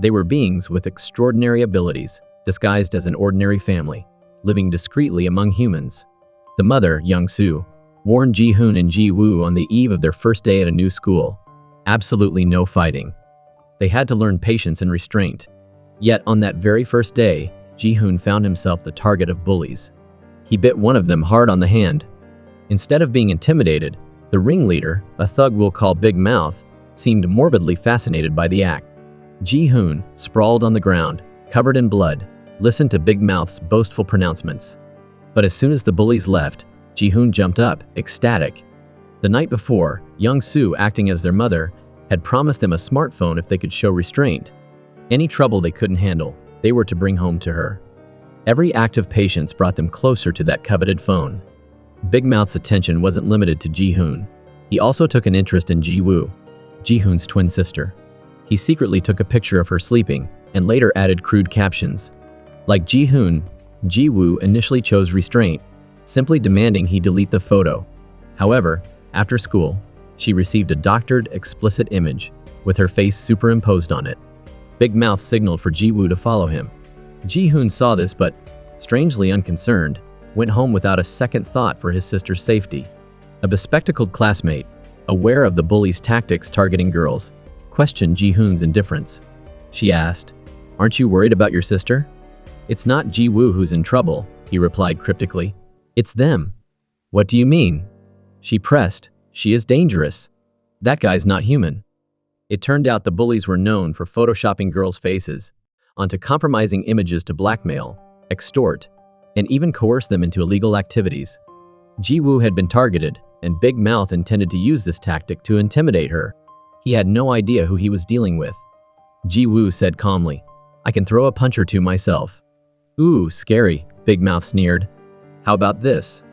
They were beings with extraordinary abilities, disguised as an ordinary family, living discreetly among humans. The mother, Young-soo, warned Ji-hoon and Ji-woo on the eve of their first day at a new school. Absolutely no fighting. They had to learn patience and restraint. Yet on that very first day, Ji-hoon found himself the target of bullies. He bit one of them hard on the hand. Instead of being intimidated, the ringleader, a thug we'll call Big Mouth, seemed morbidly fascinated by the act. Ji-hoon, sprawled on the ground, covered in blood, listened to Big Mouth's boastful pronouncements. But as soon as the bullies left, Ji-hoon jumped up, ecstatic. The night before, Young-soo, acting as their mother, had promised them a smartphone if they could show restraint. Any trouble they couldn't handle, they were to bring home to her. Every act of patience brought them closer to that coveted phone. Big Mouth's attention wasn't limited to Ji-hoon. He also took an interest in Ji-woo, Ji-hoon's twin sister. He secretly took a picture of her sleeping, and later added crude captions. Like Ji-hoon, Ji-woo initially chose restraint, simply demanding he delete the photo. However, after school, she received a doctored, explicit image, with her face superimposed on it. Big Mouth signaled for Ji-woo to follow him. Ji-hoon saw this but, strangely unconcerned, went home without a second thought for his sister's safety. A bespectacled classmate, aware of the bullies' tactics targeting girls, questioned Ji-hoon's indifference. She asked, "Aren't you worried about your sister?" "It's not Ji-woo who's in trouble," he replied cryptically. "It's them." "What do you mean?" She pressed. "She is dangerous. That guy's not human." It turned out the bullies were known for photoshopping girls' faces onto compromising images to blackmail, extort, and even coerce them into illegal activities. Ji-woo had been targeted, and Big Mouth intended to use this tactic to intimidate her. He had no idea who he was dealing with. Ji-woo said calmly, "I can throw a punch or two myself." "Ooh, scary," Big Mouth sneered. "How about this?"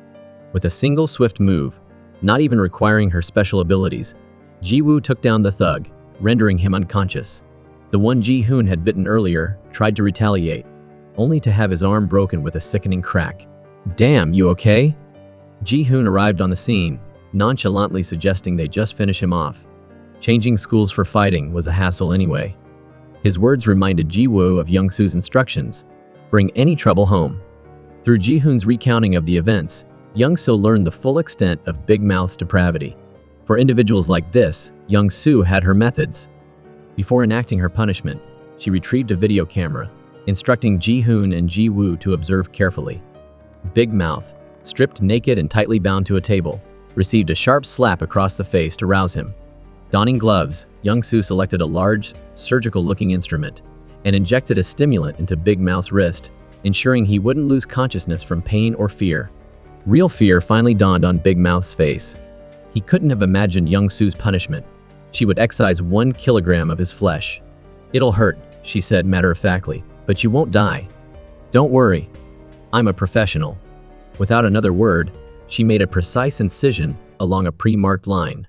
With a single swift move, not even requiring her special abilities, Ji-woo took down the thug, rendering him unconscious. The one Ji-hoon had bitten earlier tried to retaliate, only to have his arm broken with a sickening crack. "Damn, you okay?" Ji-hoon arrived on the scene, nonchalantly suggesting they just finish him off. Changing schools for fighting was a hassle anyway. His words reminded Ji-woo of Young-soo's instructions: bring any trouble home. Through Ji-hoon's recounting of the events, Young-soo learned the full extent of Big Mouth's depravity. For individuals like this, Young-soo had her methods. Before enacting her punishment, she retrieved a video camera, instructing Ji-hoon and Ji-woo to observe carefully. Big Mouth, stripped naked and tightly bound to a table, received a sharp slap across the face to rouse him. Donning gloves, Young-soo selected a large, surgical-looking instrument and injected a stimulant into Big Mouth's wrist, ensuring he wouldn't lose consciousness from pain or fear. Real fear finally dawned on Big Mouth's face. He couldn't have imagined Young-soo's punishment. She would excise 1 kilogram of his flesh. "It'll hurt," she said matter-of-factly, "but you won't die. Don't worry. I'm a professional." Without another word, she made a precise incision along a pre-marked line.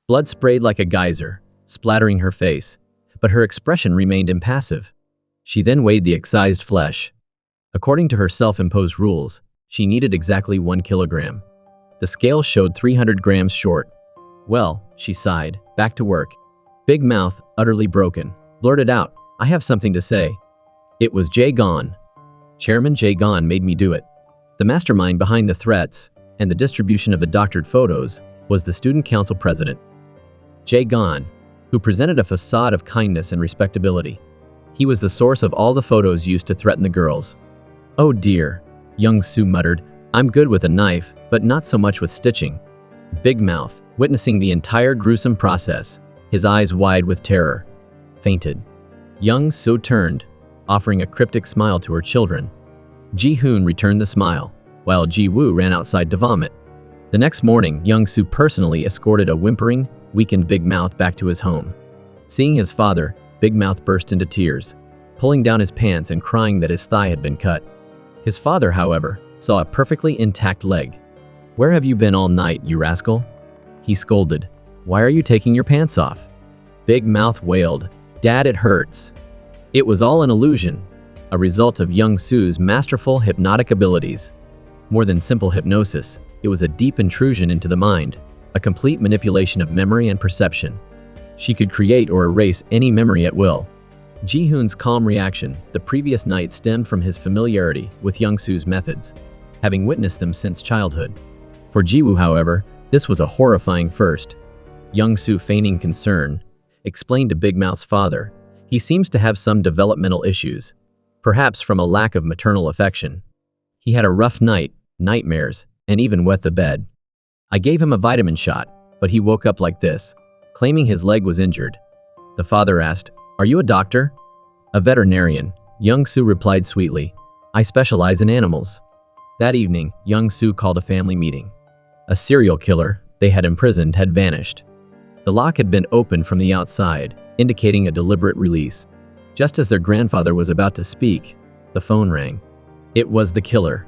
Blood sprayed like a geyser, splattering her face, but her expression remained impassive. She then weighed the excised flesh. According to her self-imposed rules, she needed exactly 1 kilogram. The scale showed 300 grams short. "Well," she sighed, back to work. Big Mouth, utterly broken, blurted out, "I have something to say." It was Jae-gon. Chairman Jae-gon made me do it. The mastermind behind the threats and the distribution of the doctored photos was the student council president, Jae-gon, who presented a facade of kindness and respectability. He was the source of all the photos used to threaten the girls. "Oh dear," Young-soo muttered, "I'm good with a knife, but not so much with stitching." Big Mouth, witnessing the entire gruesome process, his eyes wide with terror, fainted. Young-soo turned, offering a cryptic smile to her children. Ji-hoon returned the smile, while Ji-woo ran outside to vomit. The next morning, Young-soo personally escorted a whimpering, weakened Big Mouth back to his home. Seeing his father, Big Mouth burst into tears, pulling down his pants and crying that his thigh had been cut. His father, however, saw a perfectly intact leg. "Where have you been all night, you rascal?" he scolded. "Why are you taking your pants off?" Big Mouth wailed, "Dad, it hurts." It was all an illusion, a result of Young-soo's masterful hypnotic abilities. More than simple hypnosis, it was a deep intrusion into the mind, a complete manipulation of memory and perception. She could create or erase any memory at will. Ji-hoon's calm reaction the previous night stemmed from his familiarity with Young-soo's methods, having witnessed them since childhood. For Ji-woo, however, this was a horrifying first. Young-soo, feigning concern, explained to Big Mouth's father, he seems to have some developmental issues, perhaps from a lack of maternal affection. He had a rough night, nightmares, and even wet the bed. I gave him a vitamin shot, but he woke up like this, claiming his leg was injured. The father asked, "Are you a doctor?" "A veterinarian," Young-soo replied sweetly. "I specialize in animals." That evening, Young-soo called a family meeting. A serial killer they had imprisoned had vanished. The lock had been opened from the outside, indicating a deliberate release. Just as their grandfather was about to speak, the phone rang. It was the killer.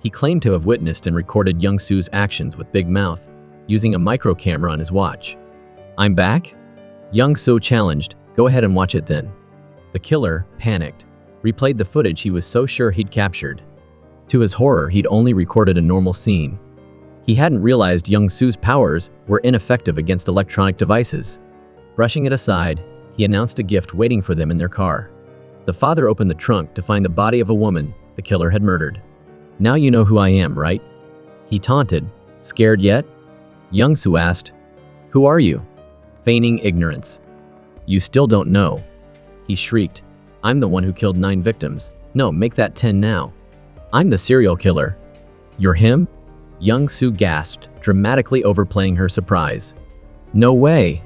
He claimed to have witnessed and recorded Young-soo's actions with Big Mouth, using a micro camera on his watch. "I'm back?" Young-soo challenged, "Go ahead and watch it then." The killer, panicked, replayed the footage he was so sure he'd captured. To his horror, he'd only recorded a normal scene. He hadn't realized Young-soo's powers were ineffective against electronic devices. Brushing it aside, he announced a gift waiting for them in their car. The father opened the trunk to find the body of a woman the killer had murdered. "Now you know who I am, right?" he taunted. "Scared yet?" Young-soo asked. "Who are you?" Feigning ignorance. "You still don't know," he shrieked. "I'm the one who killed 9 victims. No, make that 10 now. I'm the serial killer." "You're him?" Young-soo gasped, dramatically overplaying her surprise. "No way!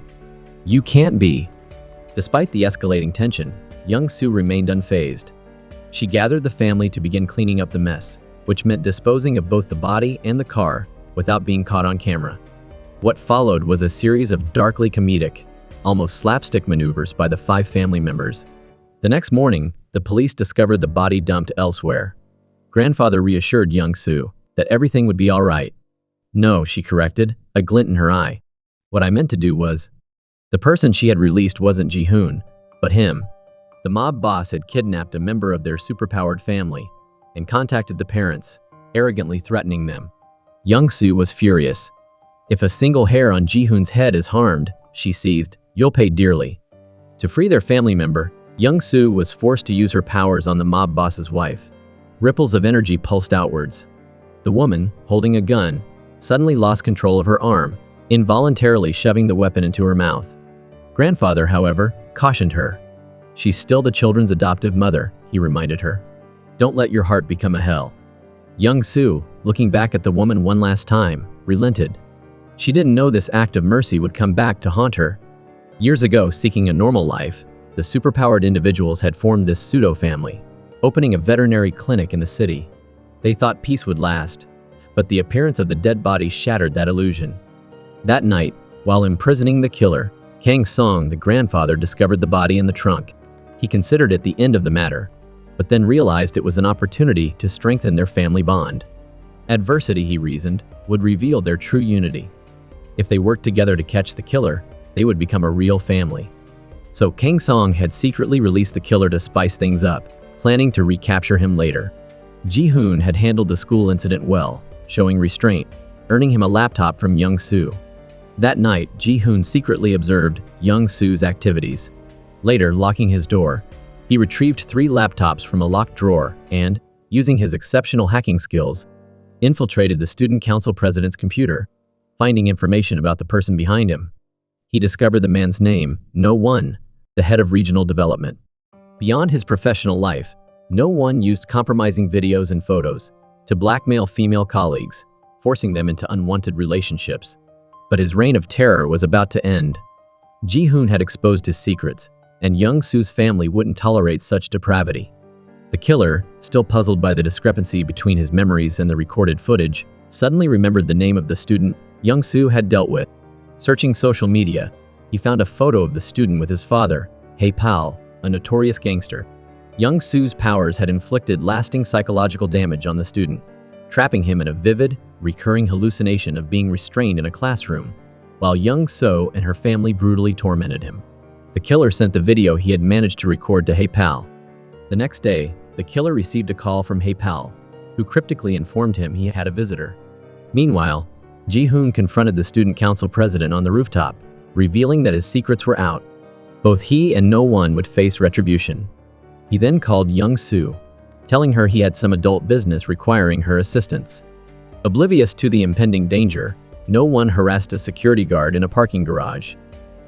You can't be!" Despite the escalating tension, Young-soo remained unfazed. She gathered the family to begin cleaning up the mess, which meant disposing of both the body and the car without being caught on camera. What followed was a series of darkly comedic, almost slapstick maneuvers by the 5 family members. The next morning, the police discovered the body dumped elsewhere. Grandfather reassured Young-soo that everything would be all right. "No," she corrected, a glint in her eye. "What I meant to do was..." The person she had released wasn't Ji-hoon, but him. The mob boss had kidnapped a member of their superpowered family and contacted the parents, arrogantly threatening them. Young-soo was furious. "If a single hair on Ji-hoon's head is harmed," she seethed, "you'll pay dearly." To free their family member, Young-soo was forced to use her powers on the mob boss's wife. Ripples of energy pulsed outwards. The woman, holding a gun, suddenly lost control of her arm, involuntarily shoving the weapon into her mouth. Grandfather, however, cautioned her. "She's still the children's adoptive mother," he reminded her. "Don't let your heart become a hell." Young-soo, looking back at the woman one last time, relented. She didn't know this act of mercy would come back to haunt her. Years ago, seeking a normal life, the superpowered individuals had formed this pseudo-family, opening a veterinary clinic in the city. They thought peace would last, but the appearance of the dead body shattered that illusion. That night, while imprisoning the killer, Kang Song, the grandfather, discovered the body in the trunk. He considered it the end of the matter, but then realized it was an opportunity to strengthen their family bond. Adversity, he reasoned, would reveal their true unity. If they worked together to catch the killer, they would become a real family. So Kang Song had secretly released the killer to spice things up, planning to recapture him later. Ji-hoon had handled the school incident well, showing restraint, earning him a laptop from Young-soo. That night, Ji-hoon secretly observed Young-soo's activities. Later, locking his door, he retrieved 3 laptops from a locked drawer and, using his exceptional hacking skills, infiltrated the student council president's computer, finding information about the person behind him. He discovered the man's name, No One, the head of regional development. Beyond his professional life, No One used compromising videos and photos to blackmail female colleagues, forcing them into unwanted relationships. But his reign of terror was about to end. Ji-hoon had exposed his secrets, and Young-soo's family wouldn't tolerate such depravity. The killer, still puzzled by the discrepancy between his memories and the recorded footage, suddenly remembered the name of the student Young-soo had dealt with. Searching social media, he found a photo of the student with his father, Hey Pal, a notorious gangster. Young-soo's powers had inflicted lasting psychological damage on the student, trapping him in a vivid, recurring hallucination of being restrained in a classroom, while Young-soo and her family brutally tormented him. The killer sent the video he had managed to record to Hey Pal. The next day, the killer received a call from Hey Pal, who cryptically informed him he had a visitor. Meanwhile, Ji-hoon confronted the student council president on the rooftop, revealing that his secrets were out. Both he and No One would face retribution. He then called young Sue, telling her he had some adult business requiring her assistance. Oblivious to the impending danger, No One harassed a security guard in a parking garage.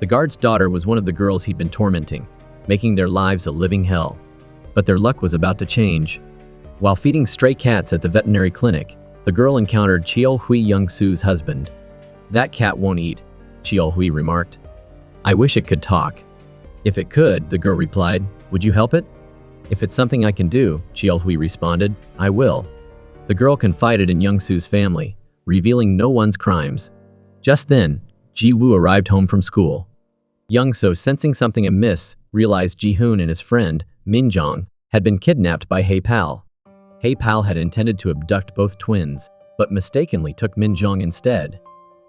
The guard's daughter was one of the girls he'd been tormenting, making their lives a living hell. But their luck was about to change. While feeding stray cats at the veterinary clinic, the girl encountered Cheol Hui, young Sue's husband. "That cat won't eat," Cheol Hui remarked. "I wish it could talk." "If it could," the girl replied, "would you help it?" "If it's something I can do," Cheol Hui responded, "I will." The girl confided in young Sue's family, revealing No One's crimes. Just then, Ji Woo arrived home from school. Young So, sensing something amiss, realized Ji Hoon and his friend, Min Jong, had been kidnapped by Hey Pal. Hey Pal had intended to abduct both twins, but mistakenly took Min Jong instead.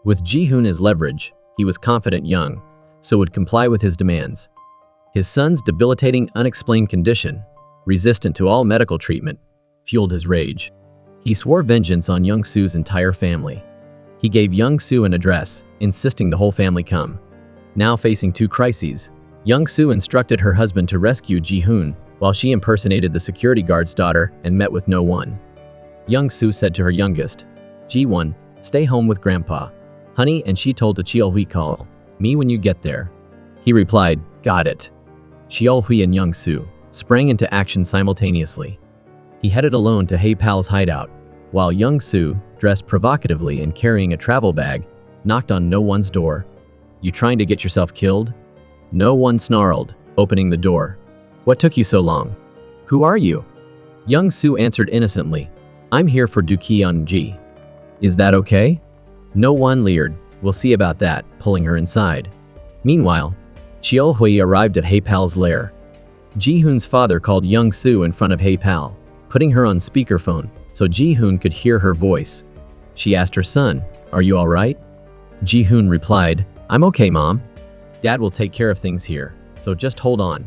With Ji Hoon as leverage, he was confident Young So would comply with his demands. His son's debilitating, unexplained condition, resistant to all medical treatment, fueled his rage. He swore vengeance on Young Sue's entire family. He gave Young Sue an address, insisting the whole family come. Now facing two crises, Young Sue instructed her husband to rescue Ji Hoon, while she impersonated the security guard's daughter and met with No One. Young Sue said to her youngest, "Ji-won, stay home with Grandpa, honey," and she told to Cheol Hui, "Call me when you get there." He replied, "Got it." Cheol Hui and Young Sue sprang into action simultaneously. He headed alone to Hey Pal's hideout, while Young Sue, dressed provocatively and carrying a travel bag, knocked on No One's door. "You trying to get yourself killed?" No One snarled, opening the door. "What took you so long? Who are you?" Young Sue answered innocently, "I'm here for Dukion Ji." "Is that okay?" No One leered, "We'll see about that," pulling her inside. Meanwhile, Cheol Hui arrived at Hey Pal's lair. Ji Hoon's father called Young Sue in front of Hey Pal, putting her on speakerphone so Ji Hoon could hear her voice. She asked her son, "Are you all right?" Ji Hoon replied, "I'm okay, Mom. Dad will take care of things here, so just hold on."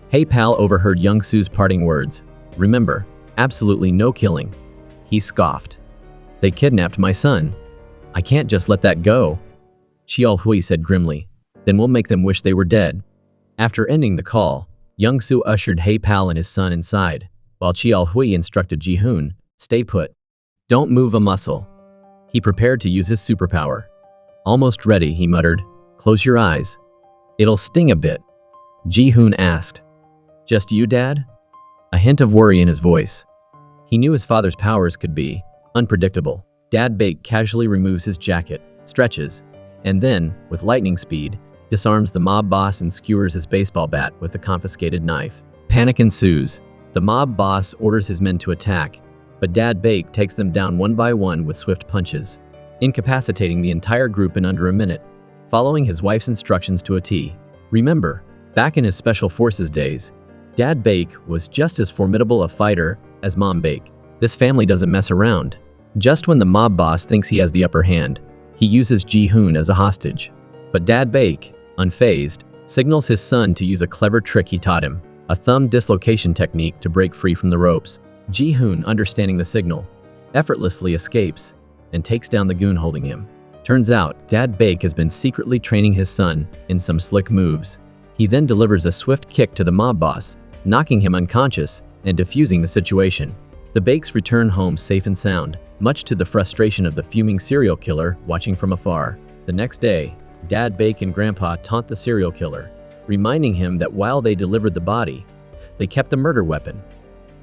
Hey Pal overheard Young Sue's parting words. "Remember, absolutely no killing." He scoffed. "They kidnapped my son. I can't just let that go." Cheol Hui said grimly, "Then we'll make them wish they were dead." After ending the call, Young Sue ushered Hey Pal and his son inside, while Cheol Hui instructed Ji Hoon, "Stay put. Don't move a muscle." He prepared to use his superpower. "Almost ready," he muttered. "Close your eyes. It'll sting a bit." Ji Hoon asked, "Just you, Dad?" A hint of worry in his voice. He knew his father's powers could be unpredictable. Dad Bake casually removes his jacket, stretches, and then, with lightning speed, disarms the mob boss and skewers his baseball bat with the confiscated knife. Panic ensues. The mob boss orders his men to attack, but Dad Bake takes them down one by one with swift punches, incapacitating the entire group in under a minute, following his wife's instructions to a T. Remember, back in his Special Forces days, Dad Bake was just as formidable a fighter as Mom Bake. This family doesn't mess around. Just when the mob boss thinks he has the upper hand, he uses Ji Hoon as a hostage. But Dad Bake, unfazed, signals his son to use a clever trick he taught him, a thumb dislocation technique to break free from the ropes. Ji Hoon, understanding the signal, effortlessly escapes and takes down the goon holding him. Turns out, Dad Bake has been secretly training his son in some slick moves. He then delivers a swift kick to the mob boss, knocking him unconscious and defusing the situation. The Bakes return home safe and sound, much to the frustration of the fuming serial killer watching from afar. The next day, Dad Bake and Grandpa taunt the serial killer, reminding him that while they delivered the body, they kept the murder weapon,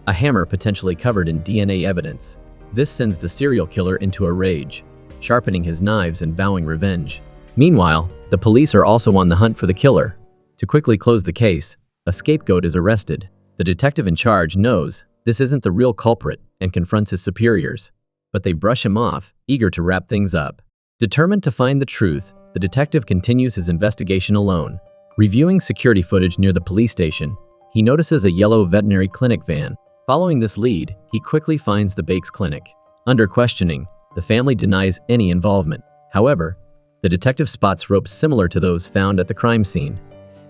a hammer potentially covered in DNA evidence. This sends the serial killer into a rage, sharpening his knives and vowing revenge. Meanwhile, the police are also on the hunt for the killer. To quickly close the case, a scapegoat is arrested. The detective in charge knows this isn't the real culprit and confronts his superiors, but they brush him off, eager to wrap things up. Determined to find the truth, the detective continues his investigation alone. Reviewing security footage near the police station, he notices a yellow veterinary clinic van. Following this lead, he quickly finds the Bakes clinic. Under questioning, the family denies any involvement. However, the detective spots ropes similar to those found at the crime scene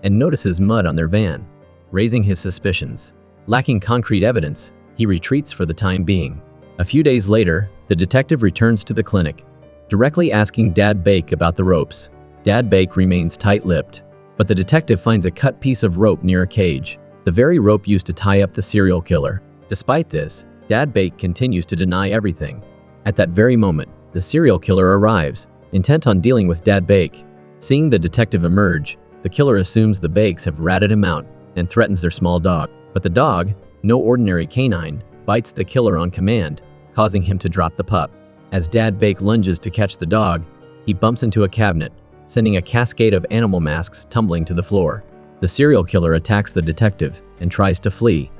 and notices mud on their van, raising his suspicions. Lacking concrete evidence, he retreats for the time being. A few days later, the detective returns to the clinic, directly asking Dad Bake about the ropes. Dad Bake remains tight-lipped, but the detective finds a cut piece of rope near a cage, the very rope used to tie up the serial killer. Despite this, Dad Bake continues to deny everything. At that very moment, the serial killer arrives, intent on dealing with Dad Bake. Seeing the detective emerge, the killer assumes the Bakes have ratted him out and threatens their small dog. But the dog, no ordinary canine, bites the killer on command, causing him to drop the pup. As Dad Bake lunges to catch the dog, he bumps into a cabinet, sending a cascade of animal masks tumbling to the floor. The serial killer attacks the detective and tries to flee,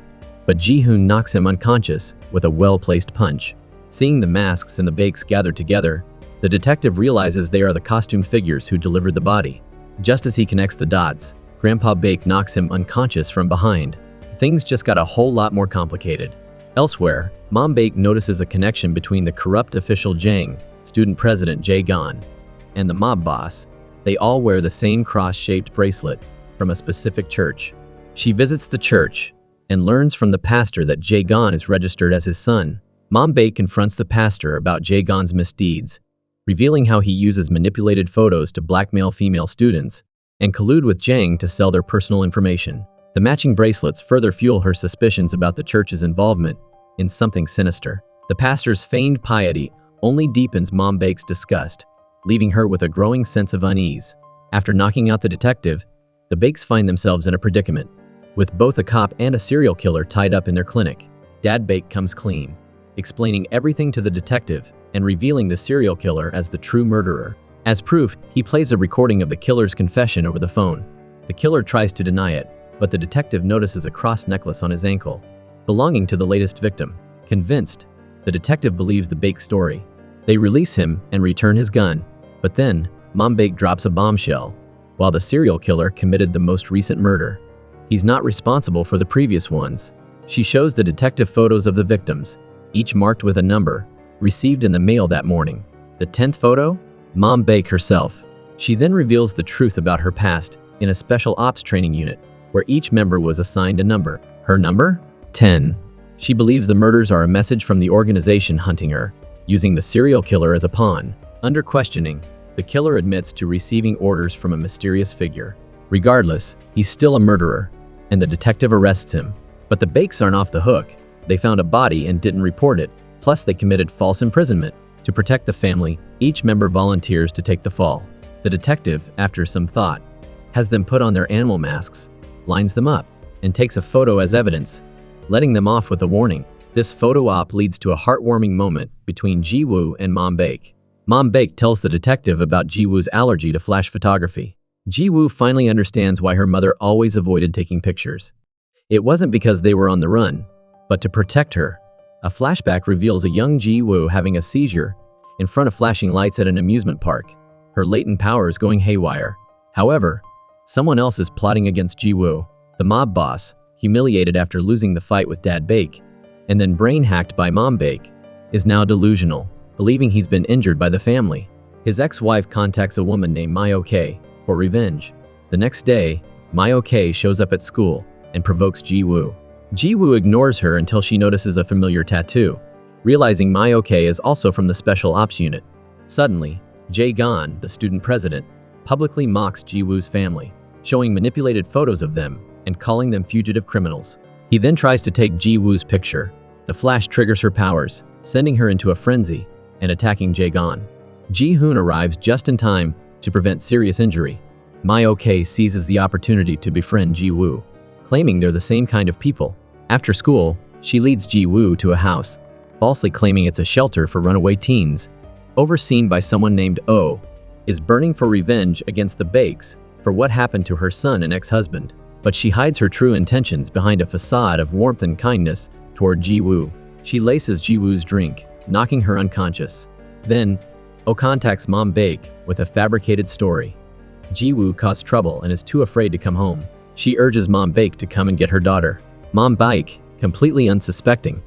but Ji-hoon knocks him unconscious with a well-placed punch. Seeing the masks and the Bakes gathered together, the detective realizes they are the costumed figures who delivered the body. Just as he connects the dots, Grandpa Bake knocks him unconscious from behind. Things just got a whole lot more complicated. Elsewhere, Mom Bake notices a connection between the corrupt official Jang, student president Jae-gon, and the mob boss. They all wear the same cross-shaped bracelet from a specific church. She visits the church and learns from the pastor that Jae-gon is registered as his son. Mom Bake confronts the pastor about Jae-gon's misdeeds, revealing how he uses manipulated photos to blackmail female students and collude with Jang to sell their personal information. The matching bracelets further fuel her suspicions about the church's involvement in something sinister. The pastor's feigned piety only deepens Mom Bake's disgust, leaving her with a growing sense of unease. After knocking out the detective, the Bakes find themselves in a predicament, with both a cop and a serial killer tied up in their clinic. Dad Bake comes clean, explaining everything to the detective and revealing the serial killer as the true murderer. As proof, he plays a recording of the killer's confession over the phone. The killer tries to deny it, but the detective notices a cross necklace on his ankle, belonging to the latest victim. Convinced, the detective believes the Bake story. They release him and return his gun, but then, Mom Bake drops a bombshell. While the serial killer committed the most recent murder, he's not responsible for the previous ones. She shows the detective photos of the victims, each marked with a number, received in the mail that morning. The 10th photo? Mom Bake herself. She then reveals the truth about her past in a special ops training unit, where each member was assigned a number. Her number? 10. She believes the murders are a message from the organization hunting her, using the serial killer as a pawn. Under questioning, the killer admits to receiving orders from a mysterious figure. Regardless, he's still a murderer, and the detective arrests him. But the Bakes aren't off the hook. They found a body and didn't report it. Plus, they committed false imprisonment. To protect the family, each member volunteers to take the fall. The detective, after some thought, has them put on their animal masks, lines them up, and takes a photo as evidence, letting them off with a warning. This photo op leads to a heartwarming moment between Ji-woo and Mom Bake. Mom Bake tells the detective about Ji-woo's allergy to flash photography. Ji-woo finally understands why her mother always avoided taking pictures. It wasn't because they were on the run, but to protect her. A flashback reveals a young Ji-woo having a seizure in front of flashing lights at an amusement park, her latent powers going haywire. However, someone else is plotting against Ji-woo. The mob boss, humiliated after losing the fight with Dad Bake, and then brain-hacked by Mom Bake, is now delusional, believing he's been injured by the family. His ex-wife contacts a woman named Myo-K for revenge. The next day, Myo-K shows up at school and provokes Ji-woo. Ji-woo ignores her until she notices a familiar tattoo, realizing Myo-K is also from the Special Ops Unit. Suddenly, Jae-gon, the student president, publicly mocks Ji-woo's family, showing manipulated photos of them and calling them fugitive criminals. He then tries to take Ji-woo's picture. The flash triggers her powers, sending her into a frenzy and attacking Jae-gon. Ji-hoon arrives just in time to prevent serious injury. Myo-K seizes the opportunity to befriend Ji-woo, claiming they're the same kind of people. After school, she leads Ji-woo to a house, falsely claiming it's a shelter for runaway teens. Overseen by someone named Oh, is burning for revenge against the Bakes for what happened to her son and ex-husband. But she hides her true intentions behind a facade of warmth and kindness toward Ji-woo. She laces Ji-woo's drink, knocking her unconscious. Then, Oh contacts Mom Bake with a fabricated story. Ji-woo caused trouble and is too afraid to come home. She urges Mom Bake to come and get her daughter. Mom Bake, completely unsuspecting,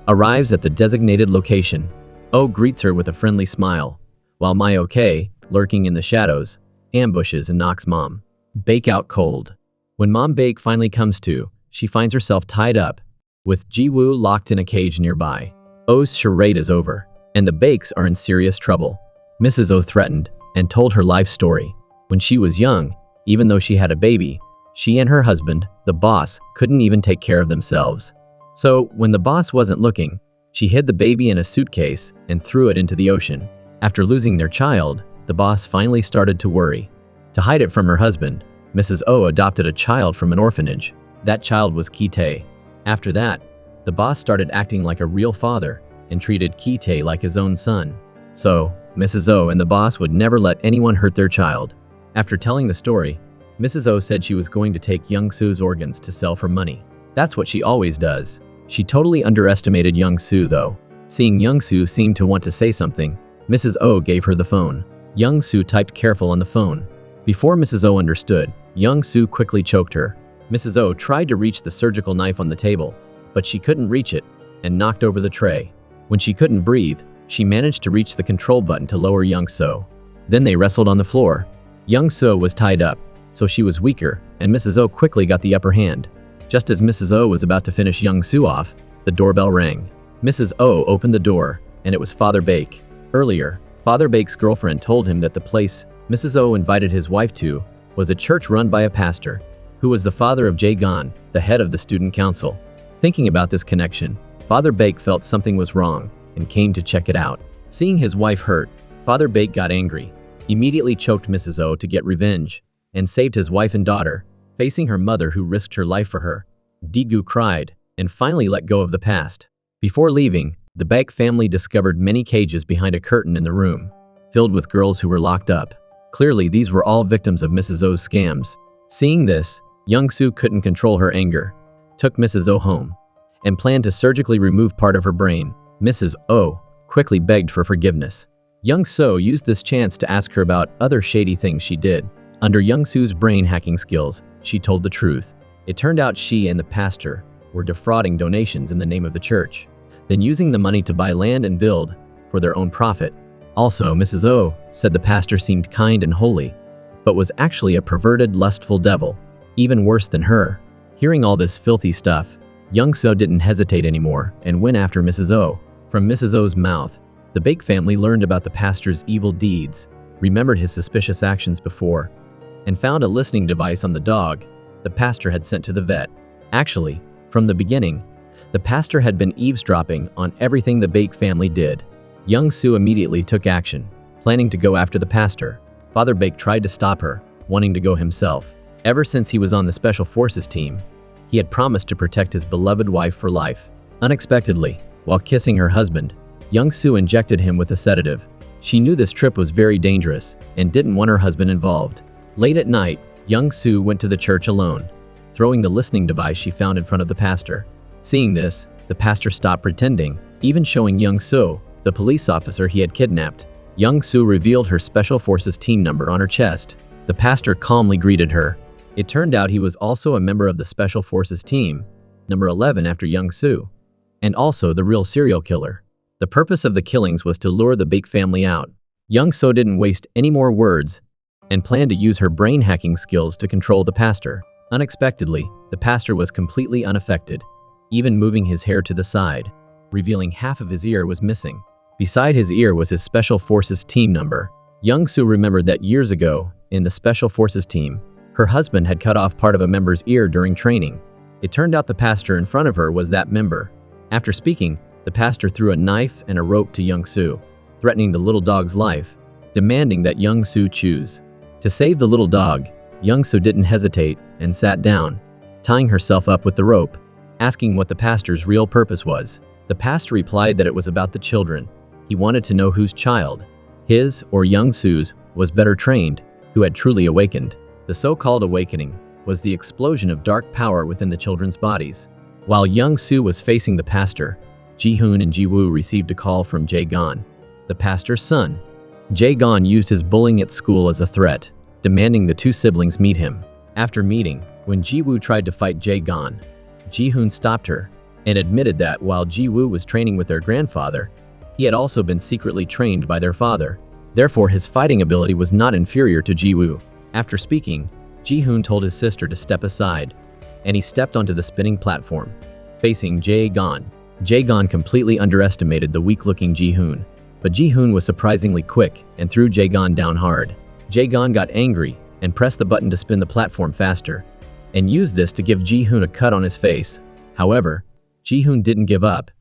arrives at the designated location. Oh greets her with a friendly smile, while Myo-K, lurking in the shadows, ambushes and knocks Mom Bake out cold. When Mom Bake finally comes to, she finds herself tied up, with Ji-woo locked in a cage nearby. Oh's charade is over, and the Bakes are in serious trouble. Mrs. Oh threatened and told her life story. When she was young, Even though she had a baby, she and her husband, the boss, couldn't even take care of themselves. So, when the boss wasn't looking, she hid the baby in a suitcase and threw it into the ocean. After losing their child, the boss finally started to worry. To hide it from her husband, Mrs. O adopted a child from an orphanage. That child was Kite. After that, the boss started acting like a real father and treated Kite like his own son. So, Mrs. O and the boss would never let anyone hurt their child. After telling the story, Mrs. O said she was going to take Young Su's organs to sell for money. That's what she always does. She totally underestimated Young Su though. Seeing Young Su seem to want to say something, Mrs. O gave her the phone. Young Su typed careful on the phone. Before Mrs. O understood, Young Su quickly choked her. Mrs. O tried to reach the surgical knife on the table, but she couldn't reach it and knocked over the tray. When she couldn't breathe, she managed to reach the control button to lower Young Su. Then they wrestled on the floor. Young Su was tied up, so she was weaker, and Mrs. O quickly got the upper hand. Just as Mrs. O was about to finish Young Su off, the doorbell rang. Mrs. O opened the door, and it was Father Bake. Earlier, Father Bake's girlfriend told him that the place Mrs. O invited his wife to was a church run by a pastor, who was the father of Jae Gon, the head of the student council. Thinking about this connection, Father Bake felt something was wrong and came to check it out. Seeing his wife hurt, Father Bake got angry, immediately choked Mrs. O to get revenge, and saved his wife and daughter, facing her mother who risked her life for her. Daegu cried, and finally let go of the past. Before leaving, the Bake family discovered many cages behind a curtain in the room, filled with girls who were locked up. Clearly, these were all victims of Mrs. O's scams. Seeing this, Young Su couldn't control her anger, took Mrs. O home, and planned to surgically remove part of her brain. Mrs. O quickly begged for forgiveness. Young Su used this chance to ask her about other shady things she did. Under Young Su's brain hacking skills, she told the truth. It turned out she and the pastor were defrauding donations in the name of the church, then using the money to buy land and build for their own profit. Also, Mrs. O said the pastor seemed kind and holy, but was actually a perverted, lustful devil, even worse than her. Hearing all this filthy stuff, Young Su didn't hesitate anymore and went after Mrs. O. From Mrs. O's mouth, the Bake family learned about the pastor's evil deeds, remembered his suspicious actions before, and found a listening device on the dog the pastor had sent to the vet. Actually, from the beginning, the pastor had been eavesdropping on everything the Bake family did. Young Su immediately took action, planning to go after the pastor. Father Bake tried to stop her, wanting to go himself. Ever since he was on the Special Forces team, he had promised to protect his beloved wife for life. Unexpectedly, while kissing her husband, Young Su injected him with a sedative. She knew this trip was very dangerous and didn't want her husband involved. Late at night, Young Su went to the church alone, throwing the listening device she found in front of the pastor. Seeing this, the pastor stopped pretending, even showing Young Su the police officer he had kidnapped. Young Su revealed her Special Forces team number on her chest. The pastor calmly greeted her. It turned out he was also a member of the Special Forces team, number 11 after Young Su, and also the real serial killer. The purpose of the killings was to lure the Bake family out. Young Su didn't waste any more words and planned to use her brain hacking skills to control the pastor. Unexpectedly, the pastor was completely unaffected, even moving his hair to the side, revealing half of his ear was missing. Beside his ear was his Special Forces team number. Young Su remembered that years ago, in the Special Forces team, her husband had cut off part of a member's ear during training. It turned out the pastor in front of her was that member. After speaking, the pastor threw a knife and a rope to Young Su, threatening the little dog's life, demanding that Young Su choose. To save the little dog, Young Su didn't hesitate and sat down, tying herself up with the rope, asking what the pastor's real purpose was. The pastor replied that it was about the children. He wanted to know whose child, his or Young Su's, was better trained, who had truly awakened. The so-called awakening was the explosion of dark power within the children's bodies. While Young Su was facing the pastor, Ji-hoon and Ji-woo received a call from Jae Gon, the pastor's son. Jae Gon used his bullying at school as a threat, demanding the two siblings meet him. After meeting, when Ji-woo tried to fight Jae Gon, Ji-hoon stopped her and admitted that while Ji-woo was training with their grandfather, he had also been secretly trained by their father. Therefore, his fighting ability was not inferior to Ji-woo. After speaking, Ji-hoon told his sister to step aside, and he stepped onto the spinning platform, facing Jae Gon. Jae Gon completely underestimated the weak-looking Ji-hoon, but Ji-hoon was surprisingly quick and threw Jae Gon down hard. Jae Gon got angry and pressed the button to spin the platform faster, and used this to give Ji-hoon a cut on his face. However, Ji-hoon didn't give up,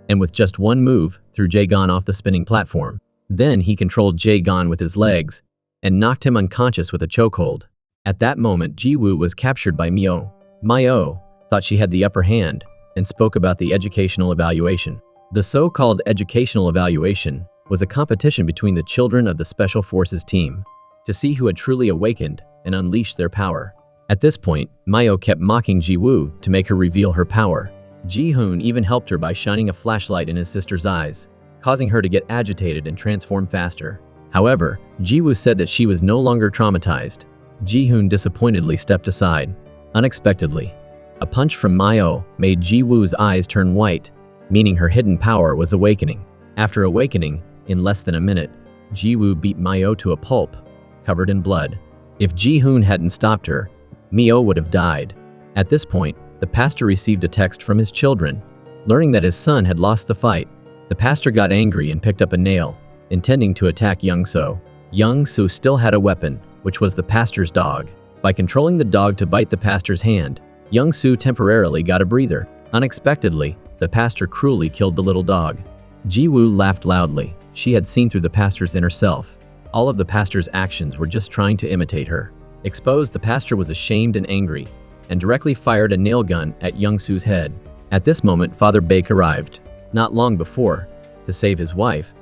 and with just one move, threw Jae-gon off the spinning platform. Then he controlled Jae-gon with his legs, and knocked him unconscious with a chokehold. At that moment, Ji-woo was captured by Myo. Myo thought she had the upper hand, and spoke about the educational evaluation. The so-called educational evaluation was a competition between the children of the Special Forces team to see who had truly awakened and unleashed their power. At this point, Myo kept mocking Ji-woo to make her reveal her power. Ji-hoon even helped her by shining a flashlight in his sister's eyes, causing her to get agitated and transform faster. However, Ji-woo said that she was no longer traumatized. Ji-hoon disappointedly stepped aside. Unexpectedly, a punch from Myo made Ji-woo's eyes turn white, meaning her hidden power was awakening. After awakening, in less than a minute, Ji-woo beat Myo to a pulp, covered in blood. If Ji-hoon hadn't stopped her, Myo would have died. At this point, the pastor received a text from his children, learning that his son had lost the fight. The pastor got angry and picked up a nail, intending to attack Young-soo. Young-soo still had a weapon, which was the pastor's dog. By controlling the dog to bite the pastor's hand, Young-soo temporarily got a breather. Unexpectedly, the pastor cruelly killed the little dog. Ji-woo laughed loudly. She had seen through the pastor's inner self. All of the pastor's actions were just trying to imitate her. Exposed, the pastor was ashamed and angry, and directly fired a nail gun at Young-soo's head. At this moment, Father Baek arrived. Not long before, to save his wife,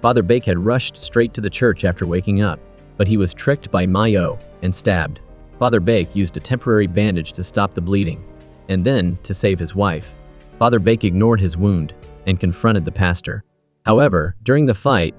Father Baek had rushed straight to the church after waking up, but he was tricked by Myo and stabbed. Father Baek used a temporary bandage to stop the bleeding, and then, to save his wife, Father Baek ignored his wound and confronted the pastor. However, during the fight,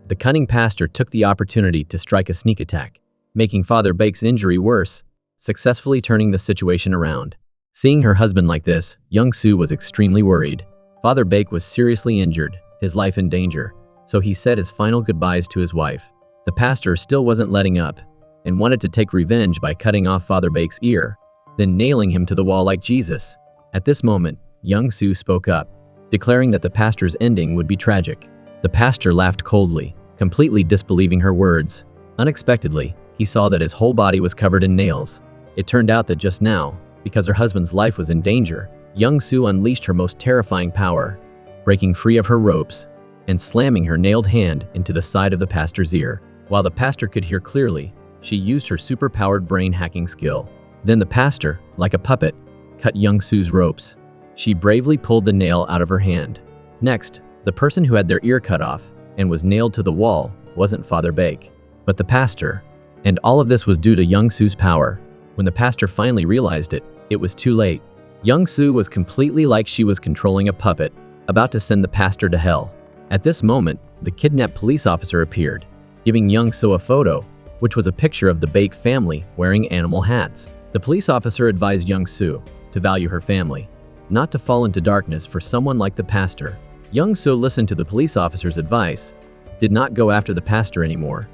the cunning pastor took the opportunity to strike a sneak attack, making Father Baek's injury worse, successfully turning the situation around. Seeing her husband like this, Young-soo was extremely worried. Father Baek was seriously injured, his life in danger, so he said his final goodbyes to his wife. The pastor still wasn't letting up, and wanted to take revenge by cutting off Father Baek's ear, then nailing him to the wall like Jesus. At this moment, Young-soo spoke up, declaring that the pastor's ending would be tragic. The pastor laughed coldly, completely disbelieving her words. Unexpectedly, he saw that his whole body was covered in nails. It turned out that just now, because her husband's life was in danger, Young-soo unleashed her most terrifying power, breaking free of her ropes and slamming her nailed hand into the side of the pastor's ear. While the pastor could hear clearly, she used her super-powered brain hacking skill. Then the pastor, like a puppet, cut Young-soo's ropes. She bravely pulled the nail out of her hand. Next, the person who had their ear cut off and was nailed to the wall wasn't Father Baek, but the pastor. And all of this was due to Young-soo's power. When the pastor finally realized it, it was too late. Young-soo was completely like she was controlling a puppet, about to send the pastor to hell. At this moment, the kidnapped police officer appeared, giving Young-soo a photo, which was a picture of the Baek family wearing animal hats. The police officer advised Young-soo to value her family, not to fall into darkness for someone like the pastor. Young-soo listened to the police officer's advice, did not go after the pastor anymore,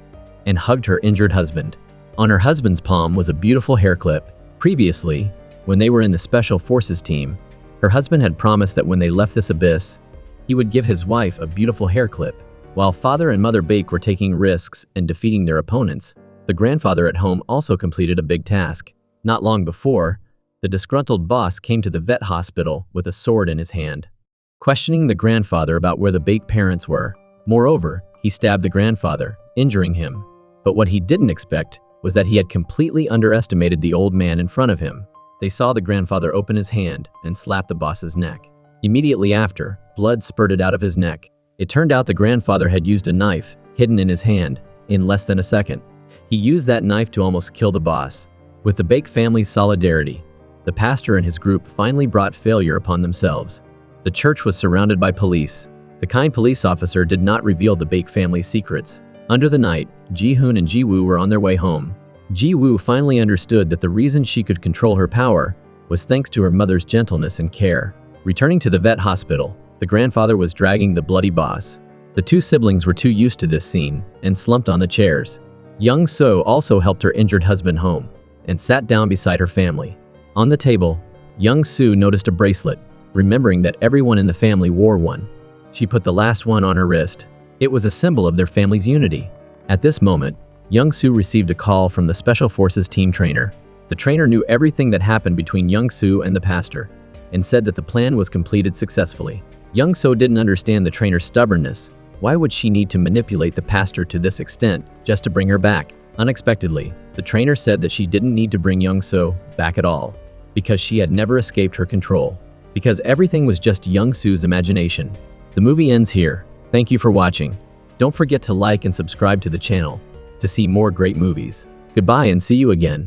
and hugged her injured husband. On her husband's palm was a beautiful hair clip. Previously, when they were in the Special Forces team, her husband had promised that when they left this abyss, he would give his wife a beautiful hair clip. While Father and Mother Baek were taking risks and defeating their opponents, the grandfather at home also completed a big task. Not long before, the disgruntled boss came to the vet hospital with a sword in his hand, questioning the grandfather about where the Baek parents were. Moreover, he stabbed the grandfather, injuring him. But what he didn't expect was that he had completely underestimated the old man in front of him. They saw the grandfather open his hand and slap the boss's neck. Immediately after, blood spurted out of his neck. It turned out the grandfather had used a knife, hidden in his hand, in less than a second. He used that knife to almost kill the boss. With the Baek family's solidarity, the pastor and his group finally brought failure upon themselves. The church was surrounded by police. The kind police officer did not reveal the Baek family's secrets. Under the night, Ji-hoon and Ji-woo were on their way home. Ji-woo finally understood that the reason she could control her power was thanks to her mother's gentleness and care. Returning to the vet hospital, the grandfather was dragging the bloody boss. The two siblings were too used to this scene and slumped on the chairs. Young-soo also helped her injured husband home and sat down beside her family. On the table, Young-soo noticed a bracelet, remembering that everyone in the family wore one. She put the last one on her wrist. It was a symbol of their family's unity. At this moment, Young Soo received a call from the Special Forces team trainer. The trainer knew everything that happened between Young Soo and the pastor, and said that the plan was completed successfully. Young Soo didn't understand the trainer's stubbornness. Why would she need to manipulate the pastor to this extent just to bring her back? Unexpectedly, the trainer said that she didn't need to bring Young Soo back at all, because she had never escaped her control. Because everything was just Young Soo's imagination. The movie ends here. Thank you for watching. Don't forget to like and subscribe to the channel to see more great movies. Goodbye and see you again.